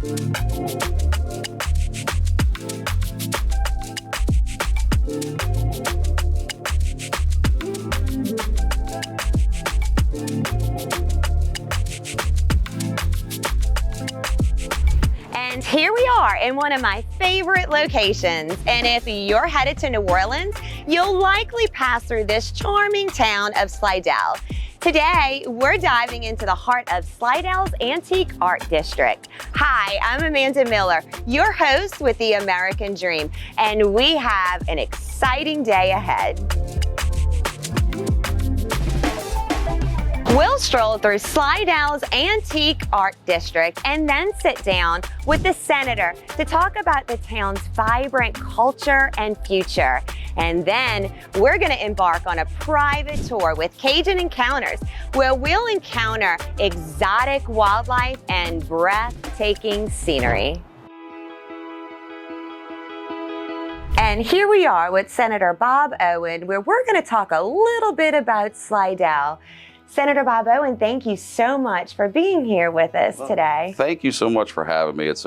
And here we are in one of my favorite locations. And if you're headed to New Orleans, you'll likely pass through this charming town of Slidell. Today, we're diving into the heart of Slidell's Antique Art District. Hi, I'm Amanda Miller, your host with The American Dream, and we have an exciting day ahead. We'll stroll through Slidell's Antique Art District and then sit down with the Senator to talk about the town's vibrant culture and future. And then we're going to embark on a private tour with Cajun Encounters, where we'll encounter exotic wildlife and breathtaking scenery. And here we are with Senator Bob Owen, where we're going to talk a little bit about Slidell. Senator Bob Owen, thank you so much for being here with us today. Thank you so much for having me. It's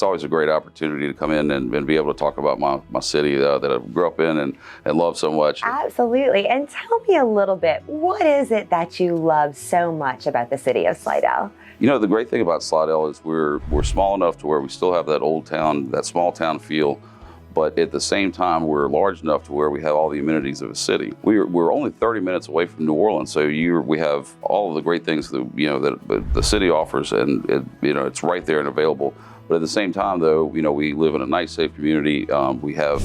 always a great opportunity to come in and be able to talk about my city that I grew up in and love so much. Absolutely. And tell me a little bit, what is it that you love so much about the city of Slidell? You know, the great thing about Slidell is we're small enough to where we still have that old town, that small town feel. But at the same time, we're large enough to where we have all the amenities of a city. We're only 30 minutes away from New Orleans, so we have all of the great things that the city offers, and it's right there and available. But at the same time, though, we live in a nice, safe community. We have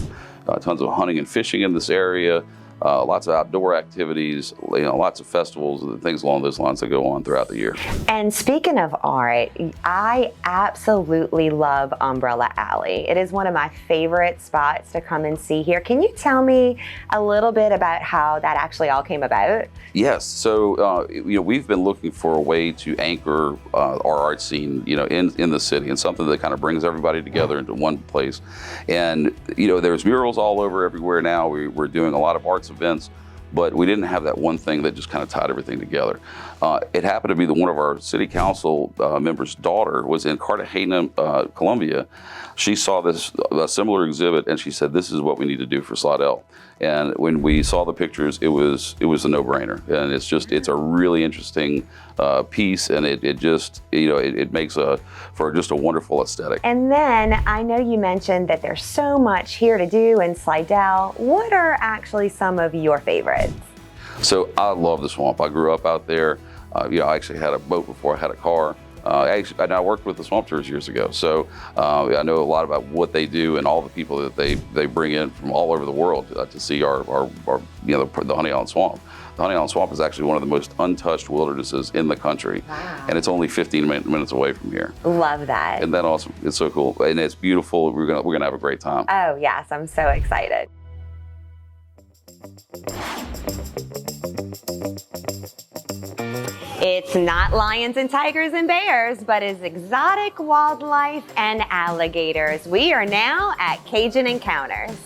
tons of hunting and fishing in this area. Lots of outdoor activities, lots of festivals and things along those lines that go on throughout the year. And speaking of art, I absolutely love Umbrella Alley. It is one of my favorite spots to come and see here. Can you tell me a little bit about how that actually all came about? Yes, so we've been looking for a way to anchor our art scene, in the city, and something that kind of brings everybody together into one place. And there's murals all over everywhere now. We're doing a lot of arts events, but we didn't have that one thing that just kind of tied everything together. It happened to be that one of our city council members' daughter was in Cartagena, Colombia. She saw a similar exhibit, and she said, "This is what we need to do for Slidell." And when we saw the pictures, it was a no-brainer. And it's a really interesting piece, and it makes for just a wonderful aesthetic. And then I know you mentioned that there's so much here to do in Slidell. What are actually some of your favorites? So I love the swamp. I grew up out there. I actually had a boat before I had a car. I worked with the Swamp Tours years ago, so I know a lot about what they do and all the people that they bring in from all over the world to see our the Honey Island Swamp. The Honey Island Swamp is actually one of the most untouched wildernesses in the country. Wow. And it's only 15 minutes away from here. Love that. Isn't that awesome? It's so cool, and it's beautiful. We're gonna have a great time. Oh yes, I'm so excited. It's not lions and tigers and bears, but it's exotic wildlife and alligators. We are now at Cajun Encounters.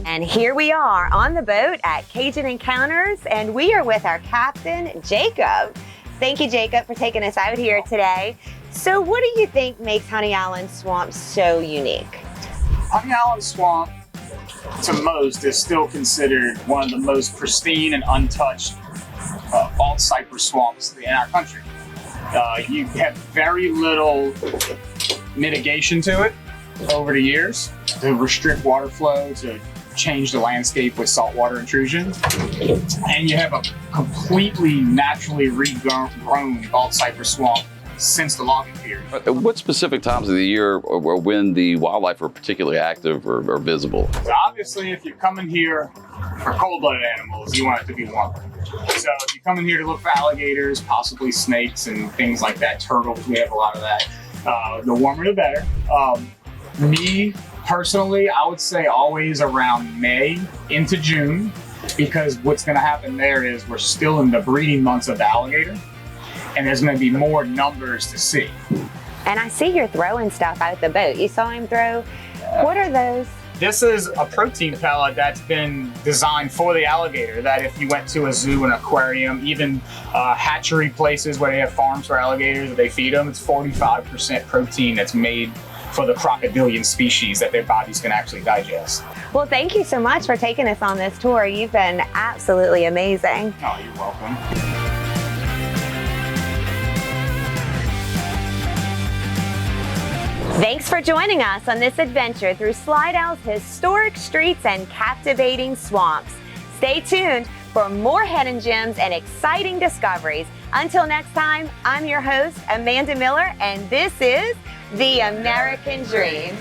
And here we are on the boat at Cajun Encounters, and we are with our captain, Jacob. Thank you, Jacob, for taking us out here today. So what do you think makes Honey Island Swamp so unique? Honey Island Swamp, to most, is still considered one of the most pristine and untouched alt cypress swamps in our country. You have very little mitigation to it over the years to restrict water flow, to change the landscape with saltwater intrusion, and you have a completely naturally regrown alt cypress swamp since the logging period. What specific times of the year or when the wildlife are particularly active or visible? So obviously, if you're coming here for cold-blooded animals, you want it to be warmer. So if you come in here to look for alligators, possibly snakes and things like that, turtles, we have a lot of that. The warmer the better. Me, personally, I would say always around May into June, because what's gonna happen there is we're still in the breeding months of the alligator, and there's going to be more numbers to see. And I see you're throwing stuff out the boat. You saw him throw, what are those? This is a protein pellet that's been designed for the alligator, that if you went to a zoo, an aquarium, even hatchery places where they have farms for alligators that they feed them, it's 45% protein that's made for the crocodilian species that their bodies can actually digest. Well, thank you so much for taking us on this tour. You've been absolutely amazing. Oh, you're welcome. Thanks for joining us on this adventure through Slidell's historic streets and captivating swamps. Stay tuned for more hidden gems and exciting discoveries. Until next time, I'm your host, Amanda Miller, and this is The American Dream.